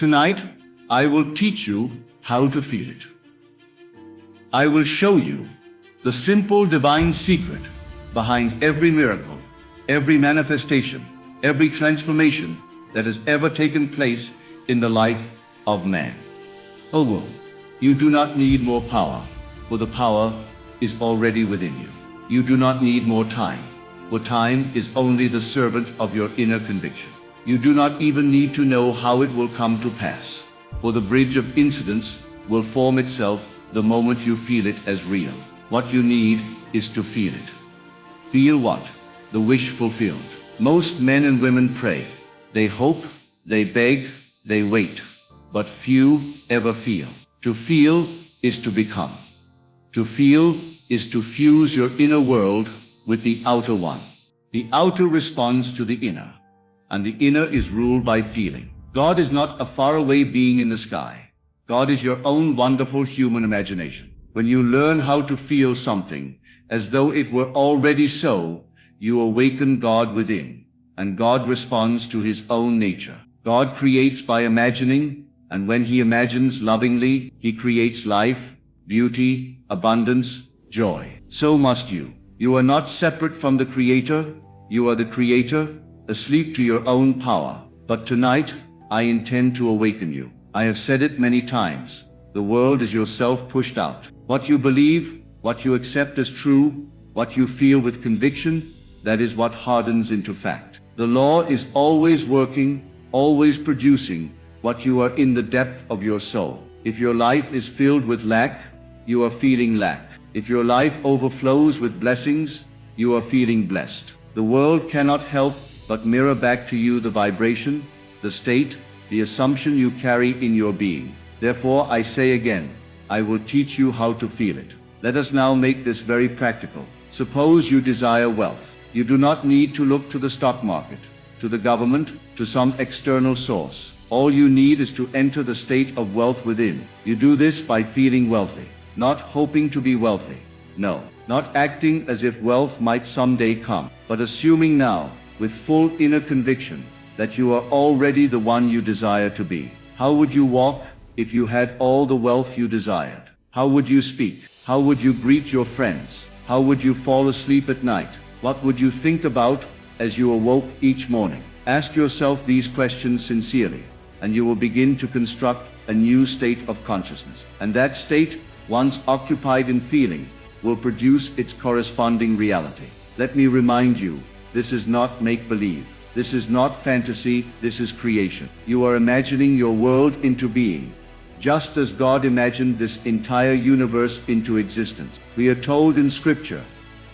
Tonight, I will teach you how to feel it. I will show you the simple divine secret behind every miracle, every manifestation, every transformation that has ever taken place in the life of man. O woman, you do not need more power, for the power is already within you. You do not need more time, for time is only the servant of your inner conviction. You do not even need to know how it will come to pass, for the bridge of incidents will form itself the moment you feel it as real. What you need is to feel it. Feel what? The wish fulfilled. Most men and women pray. They hope, they beg, they wait, but few ever feel. To feel is to become. To feel is to fuse your inner world with the outer one. The outer responds to the inner, and the inner is ruled by feeling. God is not a faraway being in the sky. God is your own wonderful human imagination. When you learn how to feel something as though it were already so, you awaken God within, and God responds to his own nature. God creates by imagining, and when he imagines lovingly, he creates life, beauty, abundance, joy. So must you. You are not separate from the Creator. You are the Creator, asleep to your own power. But tonight, I intend to awaken you. I have said it many times. The world is yourself pushed out. What you believe, what you accept as true, what you feel with conviction, that is what hardens into fact. The law is always working, always producing what you are in the depth of your soul. If your life is filled with lack, you are feeling lack. If your life overflows with blessings, you are feeling blessed. The world cannot help but mirror back to you the vibration, the state, the assumption you carry in your being. Therefore, I say again, I will teach you how to feel it. Let us now make this very practical. Suppose you desire wealth. You do not need to look to the stock market, to the government, to some external source. All you need is to enter the state of wealth within. You do this by feeling wealthy, not hoping to be wealthy. No, not acting as if wealth might someday come, but assuming now, with full inner conviction, that you are already the one you desire to be. How would you walk if you had all the wealth you desired? How would you speak? How would you greet your friends? How would you fall asleep at night? What would you think about as you awoke each morning? Ask yourself these questions sincerely, and you will begin to construct a new state of consciousness. And that state, once occupied in feeling, will produce its corresponding reality. Let me remind you, this is not make-believe. This is not fantasy, this is creation. You are imagining your world into being, just as God imagined this entire universe into existence. We are told in Scripture,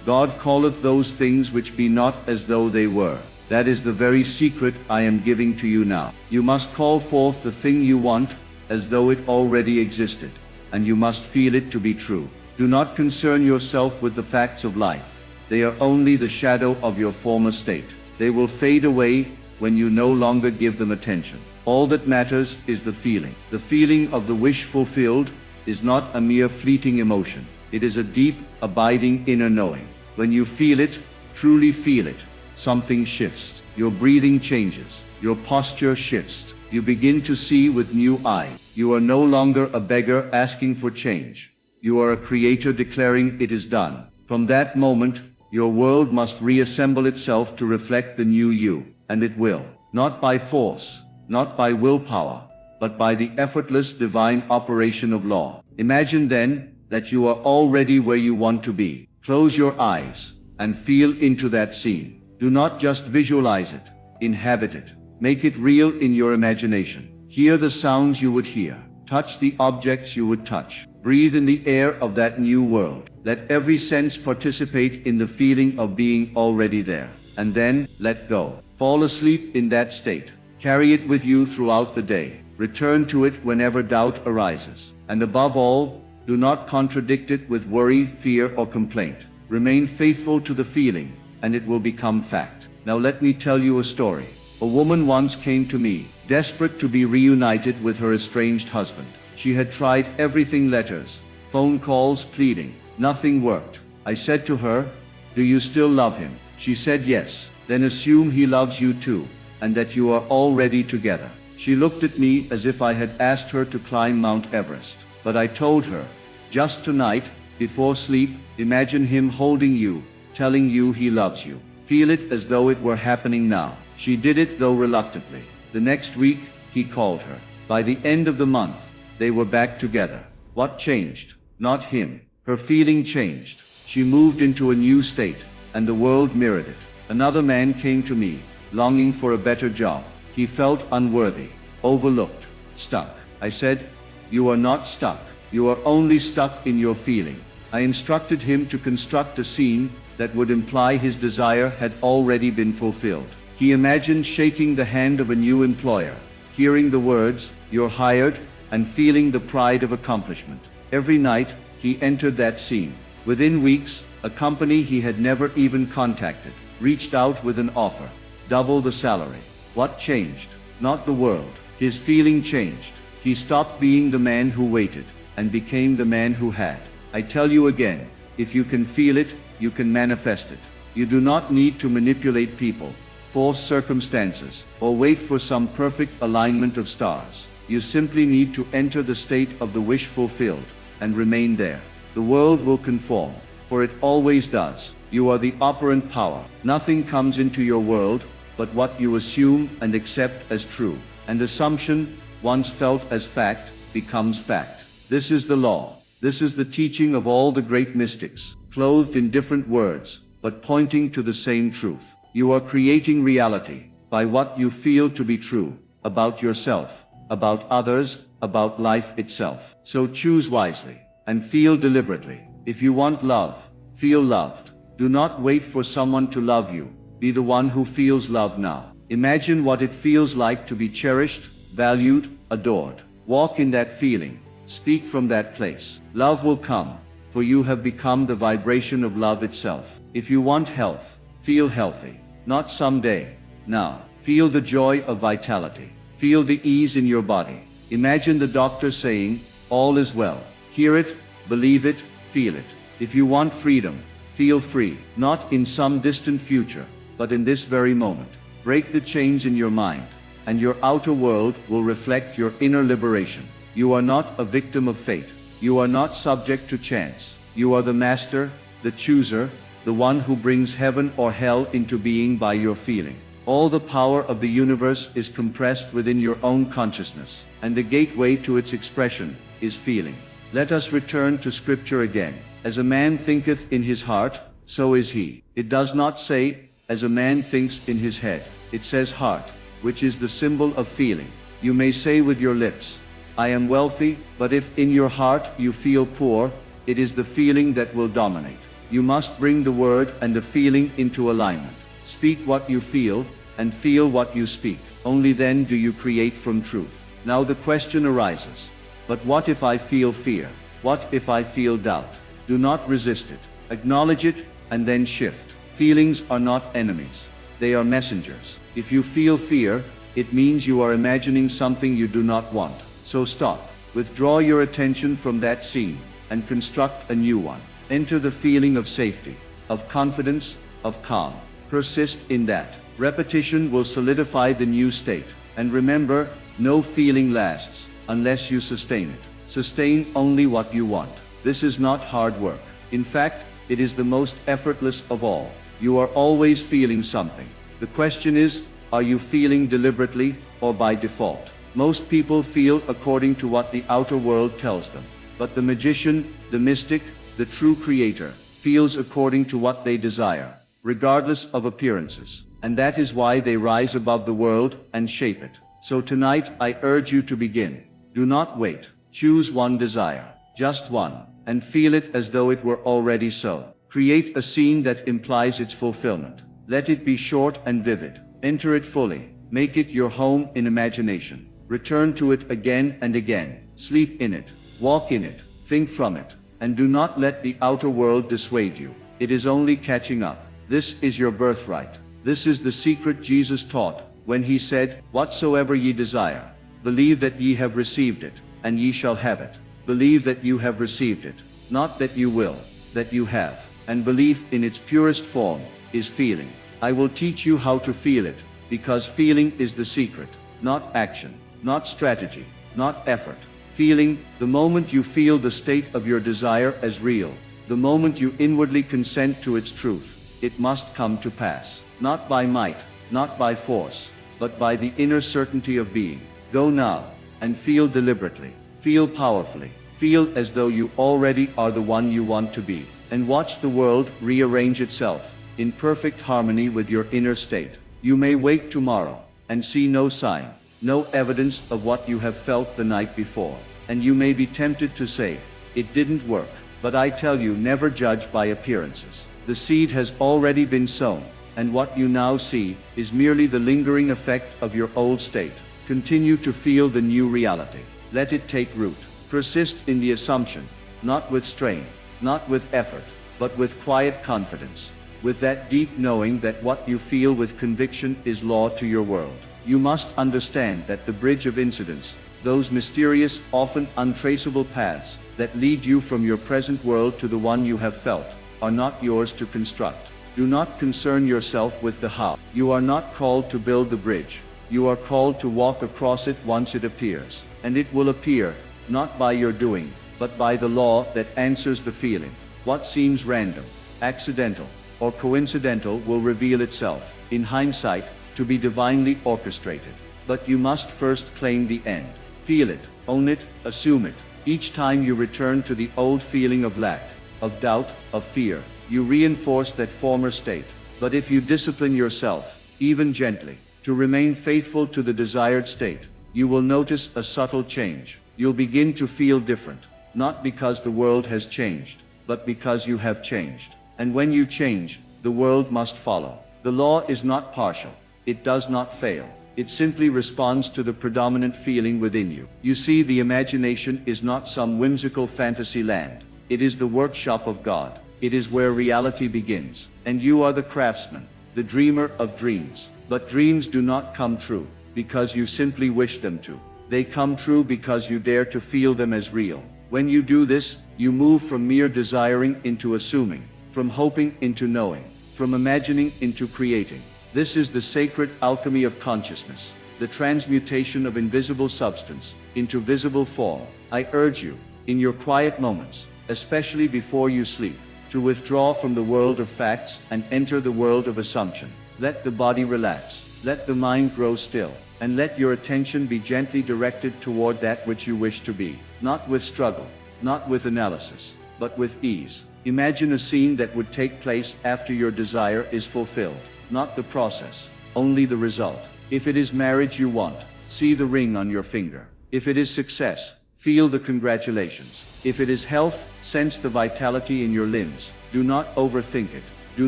God calleth those things which be not as though they were. That is the very secret I am giving to you now. You must call forth the thing you want as though it already existed, and you must feel it to be true. Do not concern yourself with the facts of life. They are only the shadow of your former state. They will fade away when you no longer give them attention. All that matters is the feeling. The feeling of the wish fulfilled is not a mere fleeting emotion. It is a deep, abiding inner knowing. When you feel it, truly feel it, something shifts. Your breathing changes. Your posture shifts. You begin to see with new eyes. You are no longer a beggar asking for change. You are a creator declaring it is done. From that moment, your world must reassemble itself to reflect the new you, and it will. Not by force, not by willpower, but by the effortless divine operation of law. Imagine then that you are already where you want to be. Close your eyes and feel into that scene. Do not just visualize it, inhabit it. Make it real in your imagination. Hear the sounds you would hear. Touch the objects you would touch. Breathe in the air of that new world. Let every sense participate in the feeling of being already there. And then, let go. Fall asleep in that state. Carry it with you throughout the day. Return to it whenever doubt arises. And above all, do not contradict it with worry, fear, or complaint. Remain faithful to the feeling, and it will become fact. Now let me tell you a story. A woman once came to me, desperate to be reunited with her estranged husband. She had tried everything: letters, phone calls, pleading. Nothing worked. I said to her, "Do you still love him?" She said yes. Then assume he loves you too, and that you are already together. She looked at me as if I had asked her to climb Mount Everest. But I told her, just tonight, before sleep, imagine him holding you, telling you he loves you. Feel it as though it were happening now. She did it, though reluctantly. The next week, he called her. By the end of the month, they were back together. What changed? Not him. Her feeling changed. She moved into a new state, and the world mirrored it. Another man came to me, longing for a better job. He felt unworthy, overlooked, stuck. I said, "You are not stuck. You are only stuck in your feeling." I instructed him to construct a scene that would imply his desire had already been fulfilled. He imagined shaking the hand of a new employer, hearing the words, "You're hired," and feeling the pride of accomplishment. Every night, he entered that scene. Within weeks, a company he had never even contacted reached out with an offer, double the salary. What changed? Not the world. His feeling changed. He stopped being the man who waited, and became the man who had. I tell you again, if you can feel it, you can manifest it. You do not need to manipulate people, force circumstances, or wait for some perfect alignment of stars. You simply need to enter the state of the wish fulfilled, and remain there. The world will conform, for it always does. You are the operant power. Nothing comes into your world but what you assume and accept as true. And assumption, once felt as fact, becomes fact. This is the law. This is the teaching of all the great mystics, clothed in different words, but pointing to the same truth. You are creating reality by what you feel to be true about yourself, about others, about life itself. So choose wisely and feel deliberately. If you want love, feel loved. Do not wait for someone to love you. Be the one who feels love now. Imagine what it feels like to be cherished, valued, adored. Walk in that feeling. Speak from that place. Love will come, for you have become the vibration of love itself. If you want health, feel healthy. Not someday, now. Feel the joy of vitality. Feel the ease in your body. Imagine the doctor saying, "All is well." Hear it, believe it, feel it. If you want freedom, feel free. Not in some distant future, but in this very moment. Break the chains in your mind, and your outer world will reflect your inner liberation. You are not a victim of fate. You are not subject to chance. You are the master, the chooser, the one who brings heaven or hell into being by your feeling. All the power of the universe is compressed within your own consciousness, and the gateway to its expression is feeling. Let us return to Scripture again. As a man thinketh in his heart, so is he. It does not say, as a man thinks in his head. It says heart, which is the symbol of feeling. You may say with your lips, "I am wealthy," but if in your heart you feel poor, it is the feeling that will dominate. You must bring the word and the feeling into alignment. Speak what you feel, and feel what you speak. Only then do you create from truth. Now the question arises, but what if I feel fear? What if I feel doubt? Do not resist it. Acknowledge it, and then shift. Feelings are not enemies. They are messengers. If you feel fear, it means you are imagining something you do not want. So stop. Withdraw your attention from that scene, and construct a new one. Enter the feeling of safety, of confidence, of calm. Persist in that. Repetition will solidify the new state. And remember, no feeling lasts unless you sustain it. Sustain only what you want. This is not hard work. In fact, it is the most effortless of all. You are always feeling something. The question is, are you feeling deliberately or by default? Most people feel according to what the outer world tells them. But the magician, the mystic, the true creator, feels according to what they desire, regardless of appearances. And that is why they rise above the world and shape it. So tonight I urge you to begin. Do not wait. Choose one desire, just one, and feel it as though it were already so. Create a scene that implies its fulfillment. Let it be short and vivid. Enter it fully. Make it your home in imagination. Return to it again and again. Sleep in it. Walk in it. Think from it. And do not let the outer world dissuade you. It is only catching up. This is your birthright. This is the secret Jesus taught when he said, "Whatsoever ye desire, believe that ye have received it, and ye shall have it." Believe that you have received it. Not that you will, that you have. And belief in its purest form is feeling. I will teach you how to feel it, because feeling is the secret, not action. not strategy, not effort. Feeling, the moment you feel the state of your desire as real, the moment you inwardly consent to its truth, it must come to pass, not by might, not by force, but by the inner certainty of being. Go now, and feel deliberately, feel powerfully, feel as though you already are the one you want to be, and watch the world rearrange itself, in perfect harmony with your inner state. You may wake tomorrow, and see no sign, no evidence of what you have felt the night before, and you may be tempted to say, it didn't work, but I tell you, never judge by appearances. The seed has already been sown, and what you now see is merely the lingering effect of your old state. Continue to feel the new reality. Let it take root. Persist in the assumption, not with strain, not with effort, but with quiet confidence, with that deep knowing that what you feel with conviction is law to your world. You must understand that the bridge of incidents, those mysterious, often untraceable paths that lead you from your present world to the one you have felt, are not yours to construct. Do not concern yourself with the how. You are not called to build the bridge. You are called to walk across it once it appears. And it will appear, not by your doing, but by the law that answers the feeling. What seems random, accidental, or coincidental will reveal itself, in hindsight, to be divinely orchestrated. But you must first claim the end. Feel it, own it, assume it. Each time you return to the old feeling of lack, of doubt, of fear, you reinforce that former state. But if you discipline yourself, even gently, to remain faithful to the desired state, you will notice a subtle change. You'll begin to feel different, not because the world has changed, but because you have changed. And when you change, the world must follow. The law is not partial. It does not fail. It simply responds to the predominant feeling within you. You see, the imagination is not some whimsical fantasy land. It is the workshop of God. It is where reality begins. And you are the craftsman, the dreamer of dreams. But dreams do not come true because you simply wish them to. They come true because you dare to feel them as real. When you do this, you move from mere desiring into assuming, from hoping into knowing, from imagining into creating. This is the sacred alchemy of consciousness, the transmutation of invisible substance into visible form. I urge you, in your quiet moments, especially before you sleep, to withdraw from the world of facts and enter the world of assumption. Let the body relax, let the mind grow still, and let your attention be gently directed toward that which you wish to be, not with struggle, not with analysis, but with ease. Imagine a scene that would take place after your desire is fulfilled, not the process, only the result. If it is marriage you want, see the ring on your finger. If it is success, feel the congratulations. If it is health, sense the vitality in your limbs. Do not overthink it. Do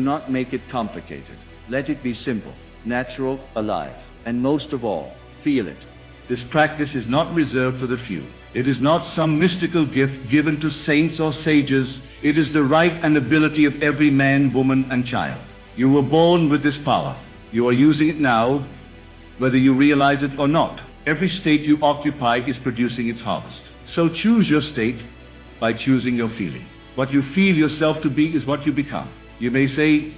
not make it complicated. Let it be simple, natural, alive, and most of all, feel it. This practice is not reserved for the few. It is not some mystical gift given to saints or sages. It is the right and ability of every man, woman, and child. You were born with this power. You are using it now, whether you realize it or not. Every state you occupy is producing its harvest. So choose your state by choosing your feeling. What you feel yourself to be is what you become. You may say,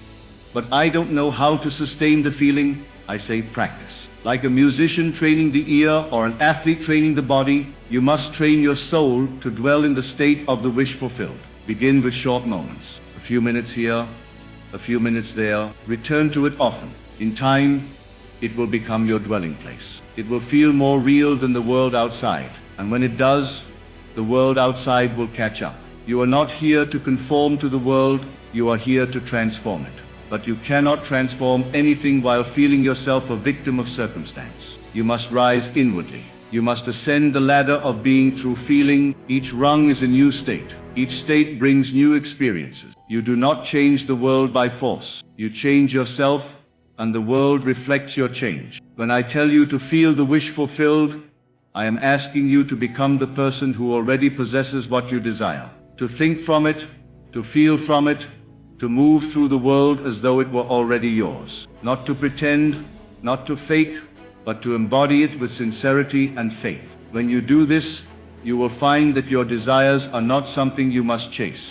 but I don't know how to sustain the feeling. I say practice. Like a musician training the ear or an athlete training the body, you must train your soul to dwell in the state of the wish fulfilled. Begin with short moments. A few minutes here, a few minutes there. Return to it often. In time, it will become your dwelling place. It will feel more real than the world outside. And when it does, the world outside will catch up. You are not here to conform to the world. You are here to transform it. But you cannot transform anything while feeling yourself a victim of circumstance. You must rise inwardly. You must ascend the ladder of being through feeling. Each rung is a new state. Each state brings new experiences. You do not change the world by force. You change yourself, and the world reflects your change. When I tell you to feel the wish fulfilled, I am asking you to become the person who already possesses what you desire. To think from it, to feel from it, to move through the world as though it were already yours. Not to pretend, not to fake, but to embody it with sincerity and faith. When you do this, you will find that your desires are not something you must chase.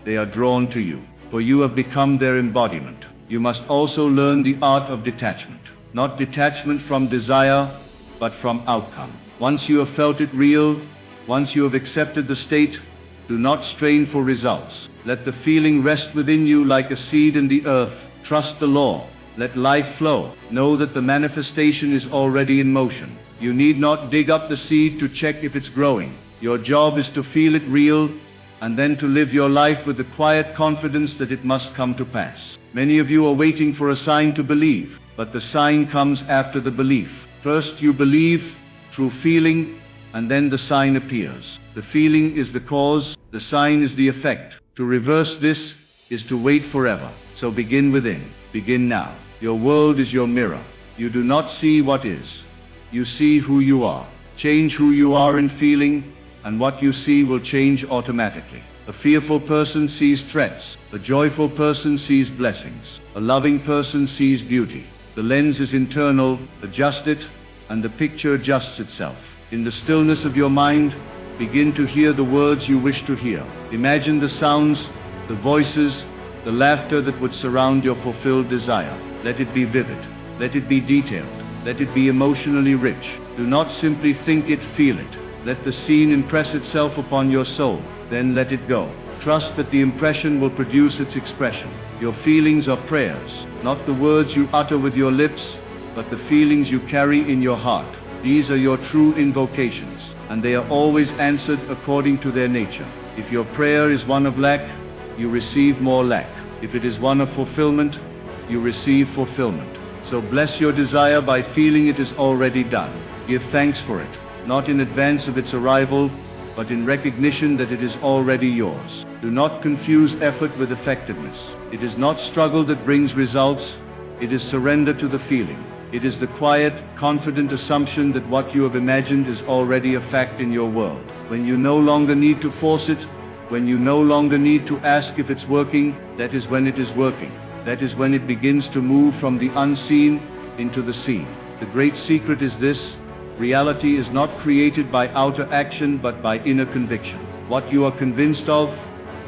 They are drawn to you, for you have become their embodiment. You must also learn the art of detachment. Not detachment from desire, but from outcome. Once you have felt it real, once you have accepted the state, do not strain for results. Let the feeling rest within you like a seed in the earth. Trust the law. Let life flow. Know that the manifestation is already in motion. You need not dig up the seed to check if it's growing. Your job is to feel it real, and then to live your life with the quiet confidence that it must come to pass. Many of you are waiting for a sign to believe, but the sign comes after the belief. First you believe through feeling, and then the sign appears. The feeling is the cause, the sign is the effect. To reverse this is to wait forever. So begin within. Begin now. Your world is your mirror. You do not see what is. You see who you are. Change who you are in feeling, and what you see will change automatically. A fearful person sees threats. A joyful person sees blessings. A loving person sees beauty. The lens is internal. Adjust it, and the picture adjusts itself. In the stillness of your mind, begin to hear the words you wish to hear. Imagine the sounds, the voices, the laughter that would surround your fulfilled desire. Let it be vivid. Let it be detailed. Let it be emotionally rich. Do not simply think it, feel it. Let the scene impress itself upon your soul. Then let it go. Trust that the impression will produce its expression. Your feelings are prayers, not the words you utter with your lips, but the feelings you carry in your heart. These are your true invocations, and they are always answered according to their nature. If your prayer is one of lack, you receive more lack. If it is one of fulfillment, you receive fulfillment. So bless your desire by feeling it is already done. Give thanks for it, not in advance of its arrival, but in recognition that it is already yours. Do not confuse effort with effectiveness. It is not struggle that brings results, it is surrender to the feeling. It is the quiet, confident assumption that what you have imagined is already a fact in your world. When you no longer need to force it, when you no longer need to ask if it's working, that is when it is working. That is when it begins to move from the unseen into the seen. The great secret is this: reality is not created by outer action but by inner conviction. What you are convinced of,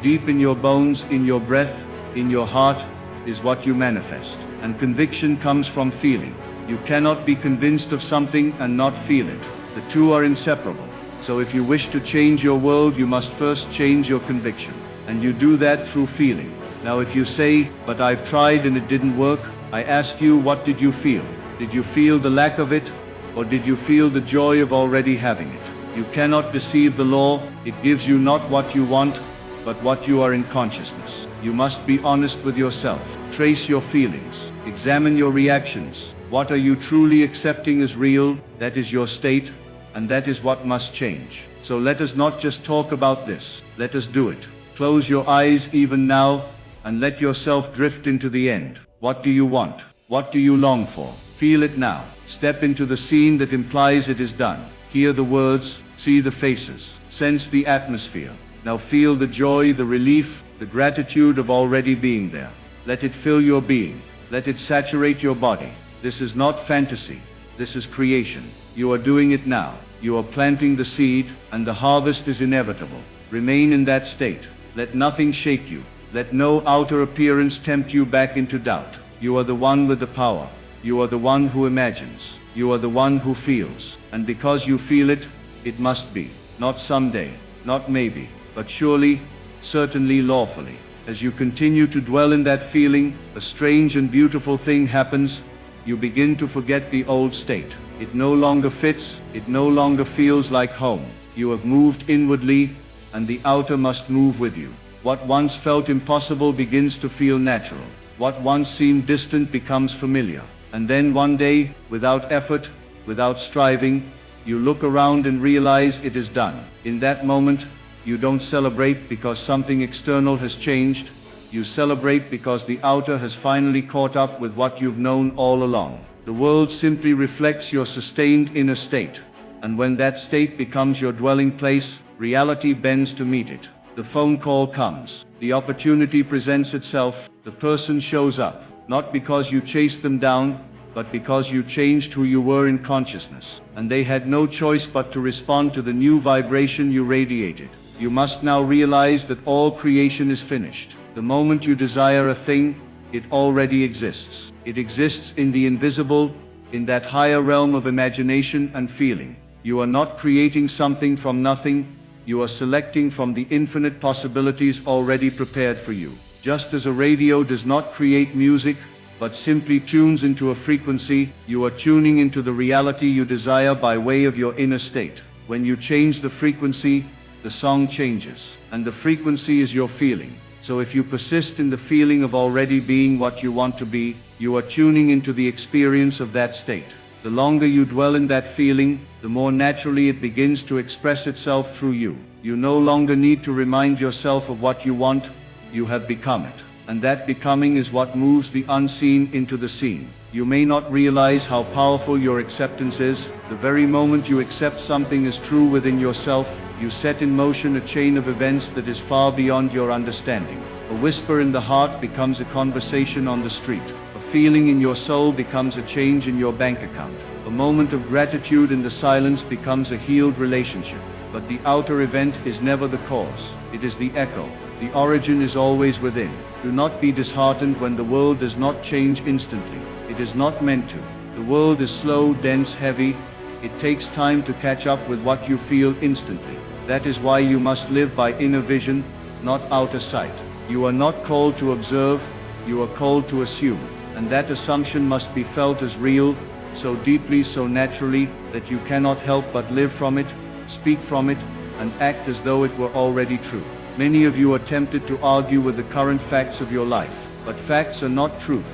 deep in your bones, in your breath, in your heart, is what you manifest. And conviction comes from feeling. You cannot be convinced of something and not feel it. The two are inseparable. So if you wish to change your world, you must first change your conviction. And you do that through feeling. Now if you say, but I've tried and it didn't work, I ask you, what did you feel? Did you feel the lack of it? Or did you feel the joy of already having it? You cannot deceive the law. It gives you not what you want, but what you are in consciousness. You must be honest with yourself. Trace your feelings. Examine your reactions. What are you truly accepting as real? That is your state, and that is what must change. So let us not just talk about this. Let us do it. Close your eyes even now, and let yourself drift into the end. What do you want? What do you long for? Feel it now. Step into the scene that implies it is done. Hear the words, see the faces, sense the atmosphere. Now feel the joy, the relief, the gratitude of already being there. Let it fill your being. Let it saturate your body. This is not fantasy. This is creation. You are doing it now. You are planting the seed, and the harvest is inevitable. Remain in that state. Let nothing shake you. Let no outer appearance tempt you back into doubt. You are the one with the power. You are the one who imagines. You are the one who feels. And because you feel it, it must be. Not someday, not maybe, but surely, certainly, lawfully. As you continue to dwell in that feeling, a strange and beautiful thing happens. You begin to forget the old state. It no longer fits. It no longer feels like home. You have moved inwardly, and the outer must move with you. What once felt impossible begins to feel natural. What once seemed distant becomes familiar. And then one day, without effort, without striving, you look around and realize it is done. In that moment, you don't celebrate because something external has changed. You celebrate because the outer has finally caught up with what you've known all along. The world simply reflects your sustained inner state. And when that state becomes your dwelling place, reality bends to meet it. The phone call comes. The opportunity presents itself. The person shows up. Not because you chased them down, but because you changed who you were in consciousness. And they had no choice but to respond to the new vibration you radiated. You must now realize that all creation is finished. The moment you desire a thing, it already exists. It exists in the invisible, in that higher realm of imagination and feeling. You are not creating something from nothing, you are selecting from the infinite possibilities already prepared for you. Just as a radio does not create music, but simply tunes into a frequency, you are tuning into the reality you desire by way of your inner state. When you change the frequency, the song changes, and the frequency is your feeling. So if you persist in the feeling of already being what you want to be, you are tuning into the experience of that state. The longer you dwell in that feeling, the more naturally it begins to express itself through you. You no longer need to remind yourself of what you want, you have become it. And that becoming is what moves the unseen into the seen. You may not realize how powerful your acceptance is. The very moment you accept something as true within yourself, you set in motion a chain of events that is far beyond your understanding. A whisper in the heart becomes a conversation on the street. A feeling in your soul becomes a change in your bank account. A moment of gratitude in the silence becomes a healed relationship. But the outer event is never the cause. It is the echo. The origin is always within. Do not be disheartened when the world does not change instantly. It is not meant to. The world is slow, dense, heavy. It takes time to catch up with what you feel instantly. That is why you must live by inner vision, not outer sight. You are not called to observe, you are called to assume. And that assumption must be felt as real, so deeply, so naturally, that you cannot help but live from it, speak from it, and act as though it were already true. Many of you are tempted to argue with the current facts of your life, but facts are not truth.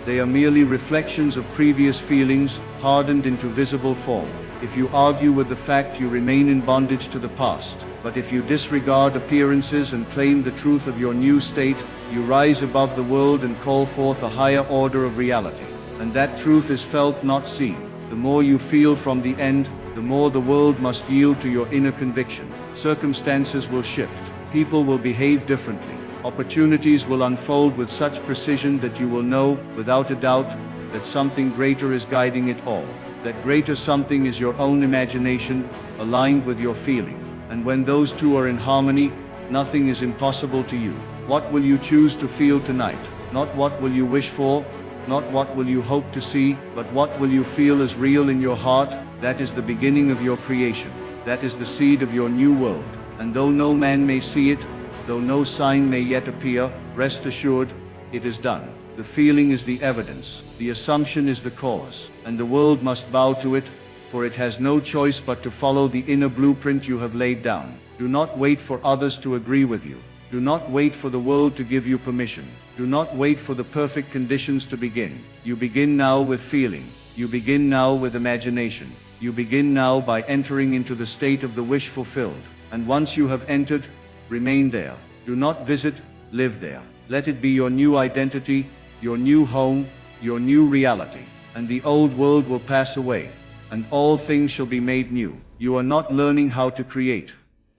They are merely reflections of previous feelings, hardened into visible form. If you argue with the fact, you remain in bondage to the past. But if you disregard appearances and claim the truth of your new state, you rise above the world and call forth a higher order of reality. And that truth is felt, not seen. The more you feel from the end, the more the world must yield to your inner conviction. Circumstances will shift. People will behave differently. Opportunities will unfold with such precision that you will know, without a doubt, that something greater is guiding it all. That greater something is your own imagination, aligned with your feeling. And when those two are in harmony, nothing is impossible to you. What will you choose to feel tonight? Not what will you wish for, not what will you hope to see, but what will you feel is real in your heart. That is the beginning of your creation. That is the seed of your new world. And though no man may see it, though no sign may yet appear, rest assured, it is done. The feeling is the evidence, the assumption is the cause, and the world must bow to it, for it has no choice but to follow the inner blueprint you have laid down. Do not wait for others to agree with you. Do not wait for the world to give you permission. Do not wait for the perfect conditions to begin. You begin now with feeling. You begin now with imagination. You begin now by entering into the state of the wish fulfilled. And once you have entered, remain there. Do not visit, live there. Let it be your new identity, your new home, your new reality. And the old world will pass away, and all things shall be made new. You are not learning how to create.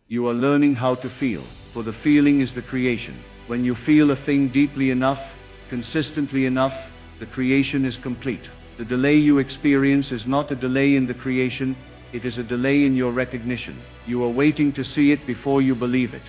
You are learning how to feel, for the feeling is the creation. When you feel a thing deeply enough, consistently enough, the creation is complete. The delay you experience is not a delay in the creation, it is a delay in your recognition. You are waiting to see it before you believe it.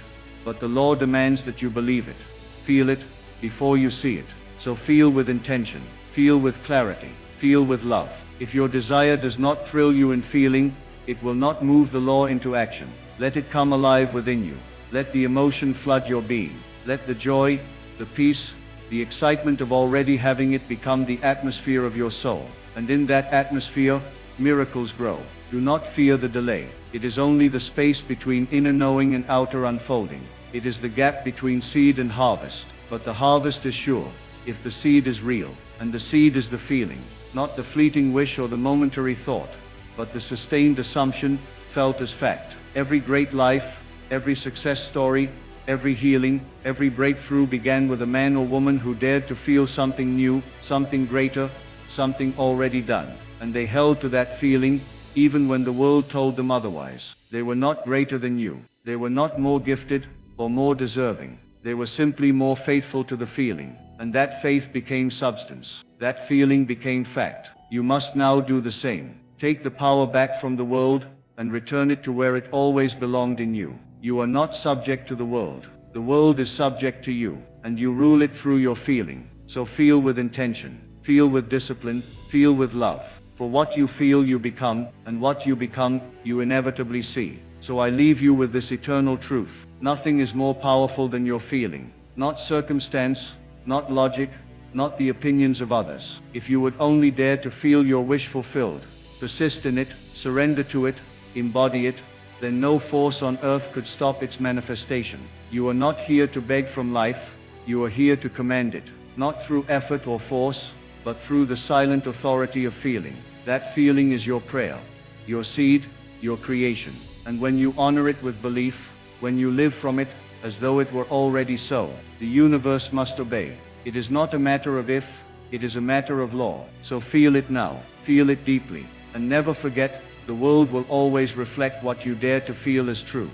But the law demands that you believe it, feel it, before you see it. So feel with intention, feel with clarity, feel with love. If your desire does not thrill you in feeling, it will not move the law into action. Let it come alive within you. Let the emotion flood your being. Let the joy, the peace, the excitement of already having it become the atmosphere of your soul. And in that atmosphere, miracles grow. Do not fear the delay. It is only the space between inner knowing and outer unfolding. It is the gap between seed and harvest. But the harvest is sure, if the seed is real. And the seed is the feeling, not the fleeting wish or the momentary thought, but the sustained assumption, felt as fact. Every great life, every success story, every healing, every breakthrough began with a man or woman who dared to feel something new, something greater, something already done. And they held to that feeling, even when the world told them otherwise. They were not greater than you. They were not more gifted or more deserving. They were simply more faithful to the feeling. And that faith became substance. That feeling became fact. You must now do the same. Take the power back from the world and return it to where it always belonged, in you. You are not subject to the world. The world is subject to you, and you rule it through your feeling. So feel with intention, feel with discipline, feel with love. For what you feel you become, and what you become, you inevitably see. So I leave you with this eternal truth. Nothing is more powerful than your feeling. Not circumstance, not logic, not the opinions of others. If you would only dare to feel your wish fulfilled, persist in it, surrender to it, embody it, then no force on earth could stop its manifestation. You are not here to beg from life, you are here to command it, not through effort or force, but through the silent authority of feeling. That feeling is your prayer, your seed, your creation. And when you honor it with belief, when you live from it, as though it were already so, the universe must obey. It is not a matter of if, it is a matter of law. So feel it now, feel it deeply, and never forget, the world will always reflect what you dare to feel as true.